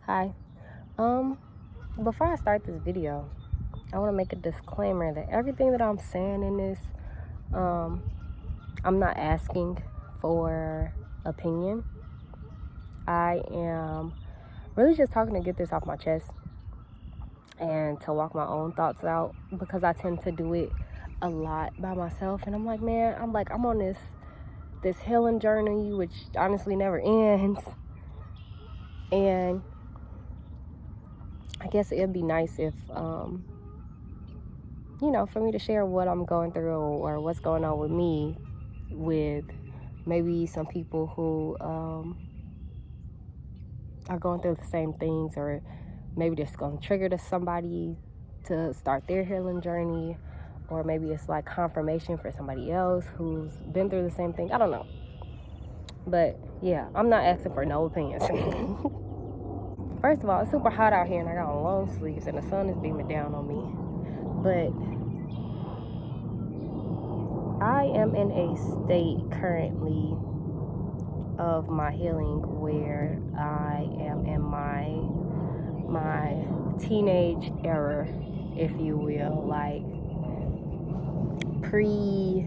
Hi. Um, Before I start this video, I want to make a disclaimer that everything that I'm saying in this, um, I'm not asking for opinion. I am really just talking to get this off my chest and to walk my own thoughts out because I tend to do it a lot by myself. And I'm like, man, I'm on this healing journey, which honestly never ends. And I guess it'd be nice if, for me to share what I'm going through or what's going on with me with maybe some people who are going through the same things, or maybe this going to trigger to somebody to start their healing journey, or maybe it's like confirmation for somebody else who's been through the same thing. I don't know. But yeah, I'm not asking for no opinions. First of all, it's super hot out here and I got on long sleeves and the sun is beaming down on me. But I am in a state currently of my healing where I am in my teenage era, if you will, like pre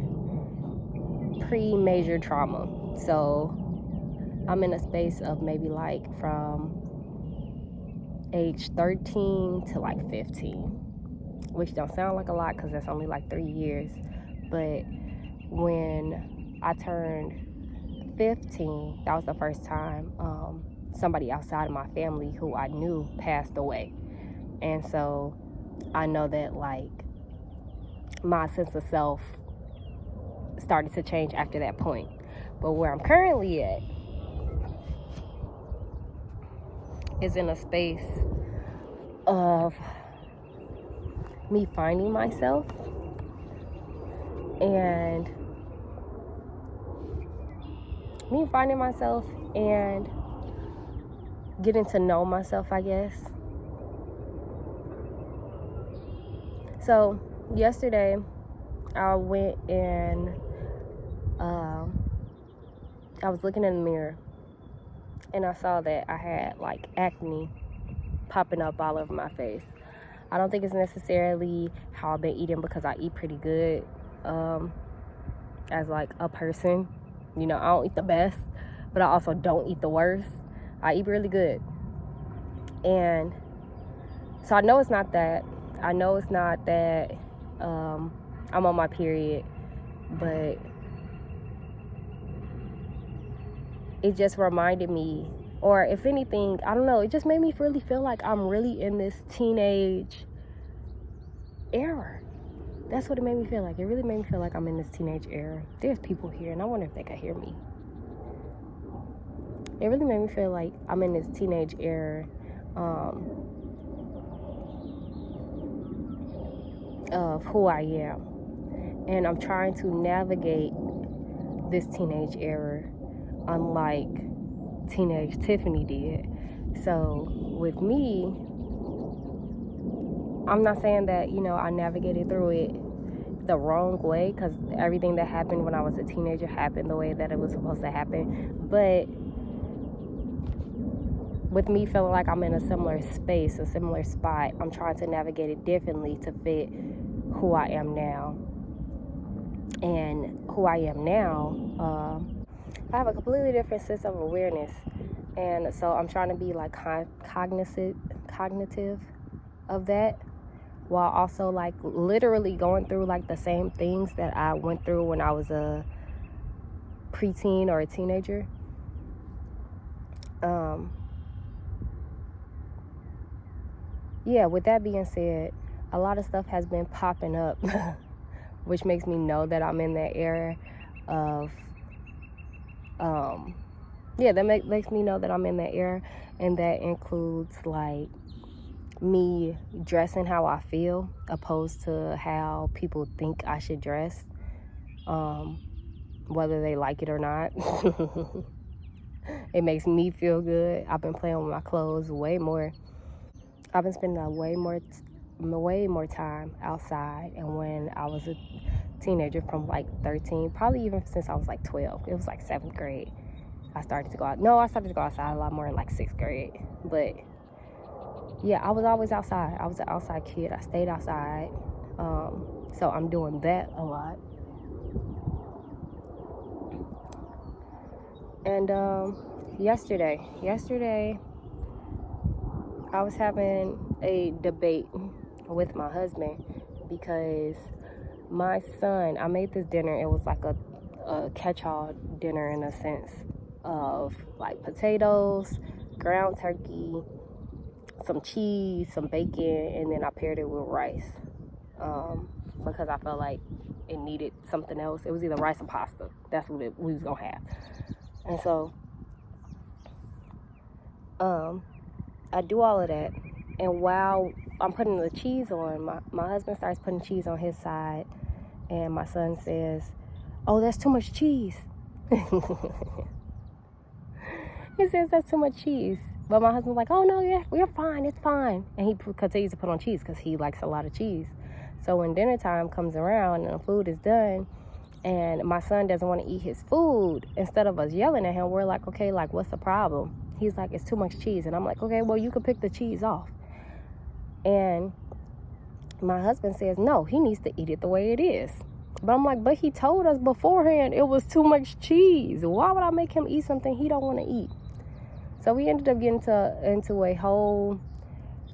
major trauma. So I'm in a space of maybe like from age 13 to like 15, which don't sound like a lot because that's only like 3 years. But when I turned 15, that was the first time somebody outside of my family who I knew passed away. And so I know that like my sense of self started to change after that point. But where I'm currently at is in a space of me finding myself and getting to know myself, I guess. So yesterday I went and I was looking in the mirror and I saw that I had like acne popping up all over my face. I don't think it's necessarily how I've been eating, because I eat pretty good as like a person. I don't eat the best, but I also don't eat the worst. I eat really good. And so I know it's not that. I'm on my period, but it just reminded me, or if anything, I don't know, it just made me really feel like I'm really in this teenage era. That's what it made me feel like. It really made me feel like I'm in this teenage era. There's people here, and I wonder if they could hear me. It really made me feel like I'm in this teenage era of who I am. And I'm trying to navigate this teenage era unlike teenage Tiffany did. So with me, I'm not saying that, I navigated through it the wrong way, because everything that happened when I was a teenager happened the way that it was supposed to happen. But with me feeling like I'm in a similar space, a similar spot, I'm trying to navigate it differently to fit who I am now. And who I am now, I have a completely different sense of awareness. And so I'm trying to be like cognitive of that, while also like literally going through like the same things that I went through when I was a preteen or a teenager. With that being said, a lot of stuff has been popping up which makes me know that I'm in that era of makes me know that I'm in that era. And that includes like me dressing how I feel opposed to how people think I should dress, whether they like it or not. It makes me feel good. I've been playing with my clothes way more. I've been spending way more time outside. And when I was a teenager, from like 13, probably even since I was like 12, it was like 7th grade, I started to go out. No, I started to go outside a lot more in like 6th grade. But yeah, I was always outside. I was an outside kid. I stayed outside. So I'm doing that a lot. And yesterday, I was having a debate with my husband because my son, I made this dinner. It was like a catch-all dinner in a sense of like potatoes, ground turkey, some cheese, some bacon, and then I paired it with rice because I felt like it needed something else. It was either rice or pasta. That's what we was gonna have. And so I do all of that, and while I'm putting the cheese on, my husband starts putting cheese on his side, and my son says, "Oh, that's too much cheese." He says that's too much cheese. But my husband's like, "Oh, no, yeah, we're fine, it's fine." And he continues to put on cheese because he likes a lot of cheese. So when dinner time comes around and the food is done and my son doesn't want to eat his food, instead of us yelling at him, we're like, okay, like, what's the problem? He's like, it's too much cheese. And I'm like, okay, well, you can pick the cheese off. And my husband says, no, he needs to eat it the way it is. But I'm like, but he told us beforehand it was too much cheese. Why would I make him eat something he don't want to eat? So we ended up getting into a whole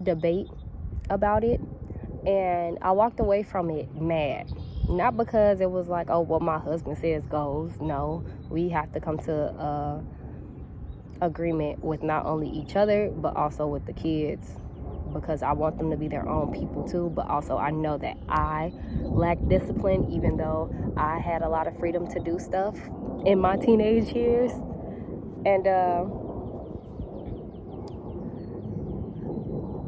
debate about it. And I walked away from it mad. Not because it was like, oh, what my husband says goes. No, we have to come to agreement with not only each other, but also with the kids. Because I want them to be their own people too. But also I know that I lack discipline, even though I had a lot of freedom to do stuff in my teenage years. And,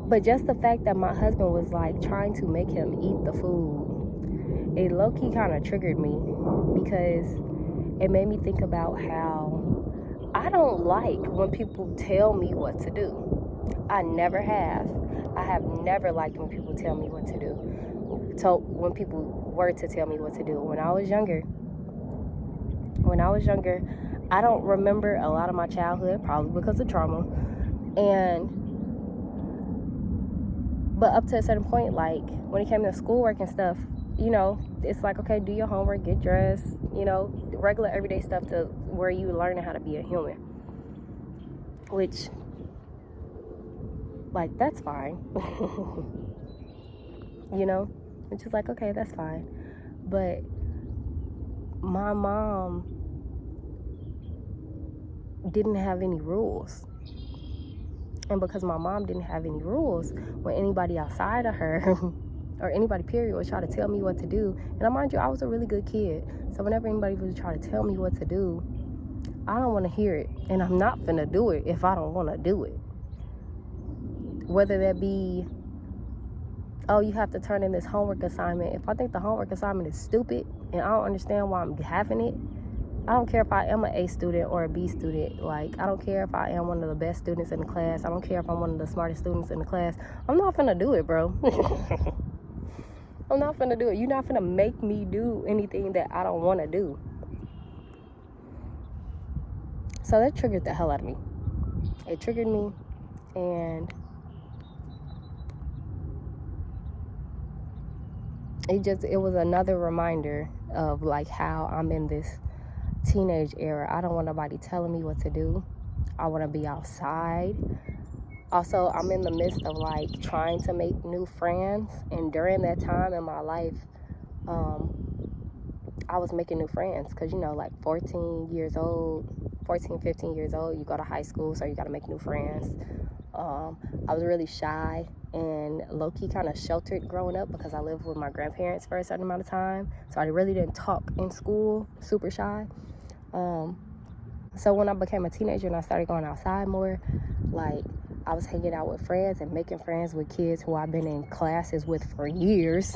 but just the fact that my husband was like trying to make him eat the food, it low-key kind of triggered me because it made me think about how I don't like when people tell me what to do. I never have. I have never liked when people tell me what to do. So when people were to tell me what to do. When I was younger, I don't remember a lot of my childhood, probably because of trauma. But up to a certain point, like when it came to schoolwork and stuff, you know, it's like, okay, do your homework, get dressed, you know, regular everyday stuff to where you learning how to be a human. Which, like, that's fine. You know, it's just like, okay, that's fine. But my mom didn't have any rules. And because my mom didn't have any rules, when anybody outside of her or anybody period would try to tell me what to do, and mind you, I was a really good kid, so whenever anybody would try to tell me what to do, I don't want to hear it, and I'm not finna do it if I don't want to do it. Whether that be, oh, you have to turn in this homework assignment. If I think the homework assignment is stupid and I don't understand why I'm having it, I don't care if I am an A student or a B student. Like, I don't care if I am one of the best students in the class. I don't care if I'm one of the smartest students in the class. I'm not finna do it, bro. I'm not finna do it. You're not finna make me do anything that I don't want to do. So that triggered the hell out of me. It triggered me, and it was another reminder of like how I'm in this teenage era. I don't want nobody telling me what to do. I want to be outside. Also, I'm in the midst of like trying to make new friends, and during that time in my life, I was making new friends because, you know, like 14, 15 years old, you go to high school, so you got to make new friends. I was really shy and low-key kind of sheltered growing up because I lived with my grandparents for a certain amount of time, so I really didn't talk in school, super shy. So when I became a teenager and I started going outside more, like, I was hanging out with friends and making friends with kids who I've been in classes with for years.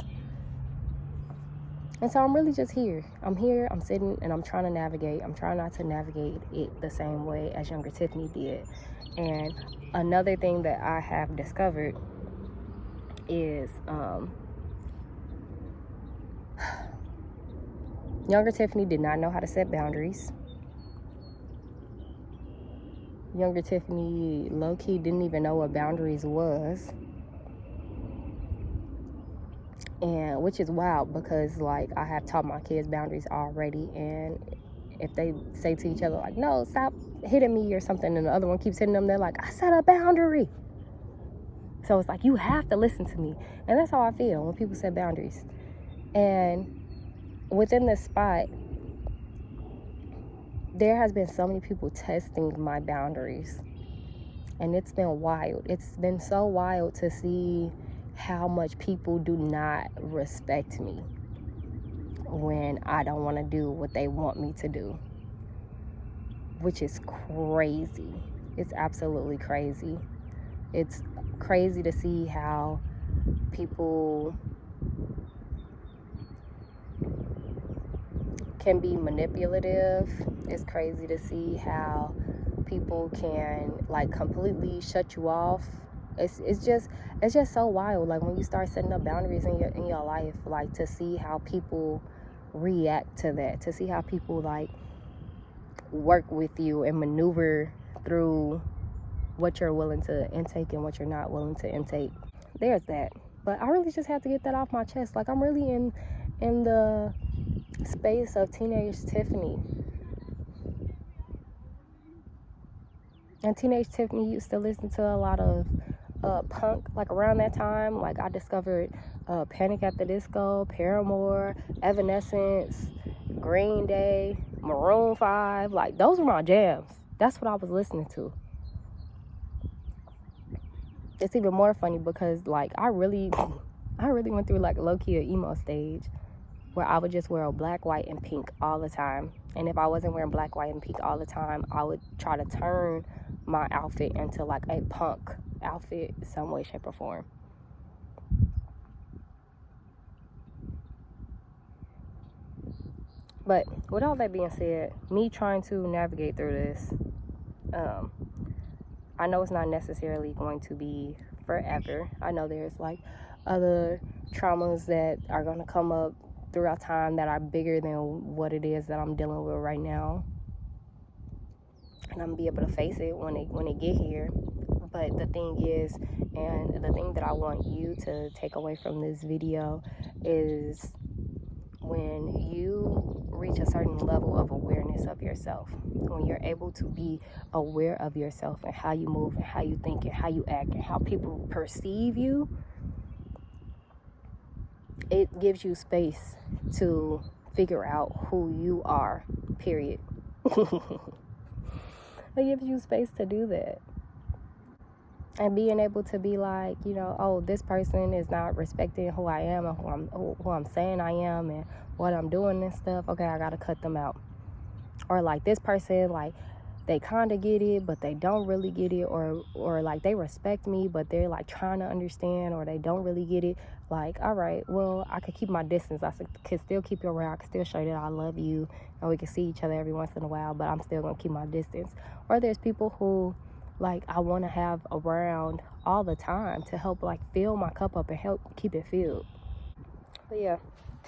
And so I'm really just here. I'm here, I'm sitting, and I'm trying to navigate. I'm trying not to navigate it the same way as younger Tiffany did. And another thing that I have discovered is younger Tiffany did not know how to set boundaries. younger Tiffany low-key didn't even know what boundaries was. And which is wild, because like I have taught my kids boundaries already, and if they say to each other like, no, stop hitting me or something, and the other one keeps hitting them, they're like, I set a boundary. So it's like, you have to listen to me. And that's how I feel when people set boundaries. And within this spot, there has been so many people testing my boundaries, and it's been wild. It's been so wild to see how much people do not respect me when I don't want to do what they want me to do, which is crazy. It's absolutely crazy. It's crazy to see how people can be manipulative. It's crazy to see how people can like completely shut you off. It's just so wild. Like when you start setting up boundaries in your life, like to see how people react to that, to see how people like work with you and maneuver through what you're willing to intake and what you're not willing to intake. There's that. But I really just have to get that off my chest. Like I'm really in the space of teenage Tiffany. And teenage Tiffany used to listen to a lot of punk, like around that time. Like I discovered Panic at the Disco, Paramore, Evanescence, Green Day, Maroon 5. Like those were my jams. That's what I was listening to. It's even more funny because like I really went through like low-key an emo stage where I would just wear black, white, and pink all the time. And if I wasn't wearing black, white, and pink all the time, I would try to turn my outfit into like a punk outfit some way, shape, or form. But with all that being said, me trying to navigate through this, I know it's not necessarily going to be forever. I know there's like other traumas that are going to come up throughout time that are bigger than what it is that I'm dealing with right now, and I'm gonna be able to face it when it get here. But the thing is, and the thing that I want you to take away from this video is when you reach a certain level of awareness of yourself, when you're able to be aware of yourself and how you move and how you think and how you act and how people perceive you, it gives you space to figure out who you are, period. It gives you space to do that. And being able to be like, you know, oh, this person is not respecting who I am and who I'm saying I am and what I'm doing and stuff. Okay, I gotta cut them out. Or like this person, like they kind of get it, but they don't really get it, or like they respect me, but they're like trying to understand, or they don't really get it. Like, all right, well, I could keep my distance. I could still keep you around. I could still show you that I love you, and we can see each other every once in a while, but I'm still gonna keep my distance. Or there's people who, like, I want to have around all the time to help, like, fill my cup up and help keep it filled. But yeah,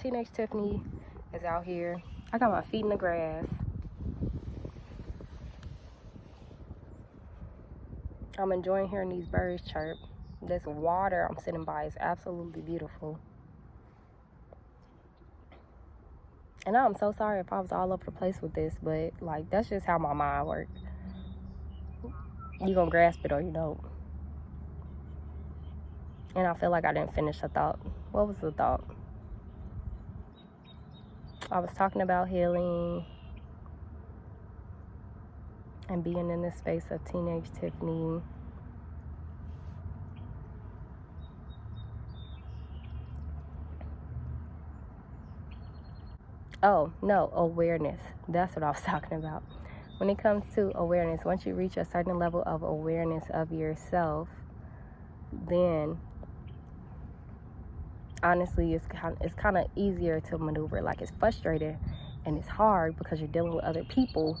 teenage Tiffany is out here. I got my feet in the grass. I'm enjoying hearing these birds chirp. This water I'm sitting by is absolutely beautiful. And I'm so sorry if I was all over the place with this, but like that's just how my mind works. You gonna grasp it or you don't. And I feel like I didn't finish the thought. What was the thought? I was talking about healing and being in this space of teenage Tiffany. Oh, no, awareness. That's what I was talking about. When it comes to awareness, once you reach a certain level of awareness of yourself, then honestly, it's kind of easier to maneuver. Like, it's frustrating and it's hard because you're dealing with other people,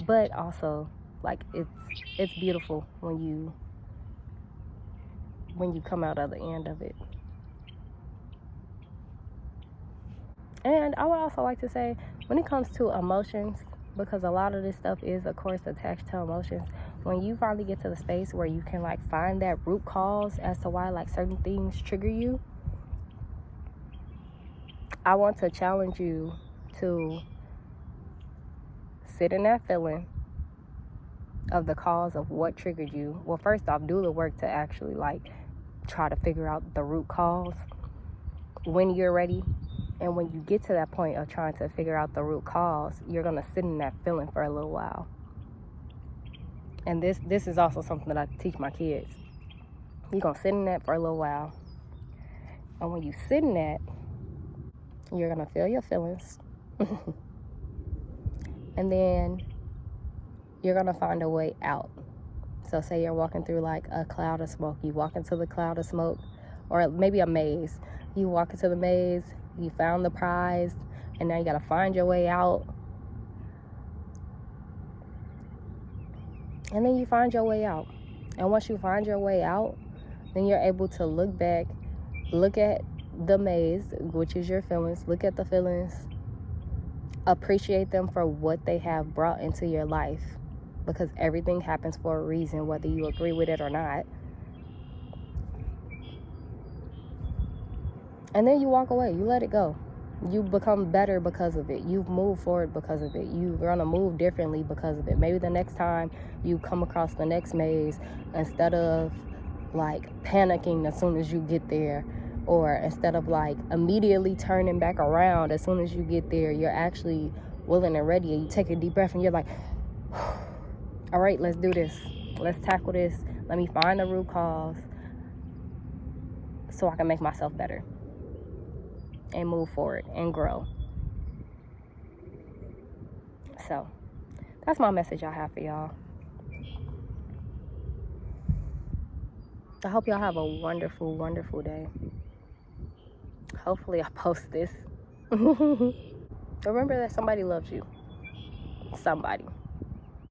but also like it's beautiful when you come out of the end of it. And I would also like to say, when it comes to emotions, because a lot of this stuff is, of course, attached to emotions, when you finally get to the space where you can like find that root cause as to why like certain things trigger you, I want to challenge you to sit in that feeling of the cause of what triggered you. Well, first off, do the work to actually like try to figure out the root cause when you're ready. And when you get to that point of trying to figure out the root cause, you're going to sit in that feeling for a little while. And this is also something that I teach my kids. You're going to sit in that for a little while. And when you sit in that, you're going to feel your feelings. And then you're going to find a way out. So say you're walking through like a cloud of smoke. You walk into the cloud of smoke, or maybe a maze. You walk into the maze, you found the prize, and now you got to find your way out. And then you find your way out. And once you find your way out, then you're able to look back, look at the maze, which is your feelings, look at the feelings, appreciate them for what they have brought into your life, because everything happens for a reason, whether you agree with it or not. And then you walk away, you let it go. You become better because of it. You move forward because of it. You're going to move differently because of it. Maybe the next time you come across the next maze, instead of like panicking as soon as you get there, or instead of like immediately turning back around as soon as you get there, you're actually willing and ready, and you take a deep breath and you're like, all right, let's do this. Let's tackle this. Let me find the root cause so I can make myself better and move forward and grow. So that's my message I have for y'all. I hope y'all have a wonderful, wonderful day. Hopefully I post this. Remember that somebody loves you. Somebody.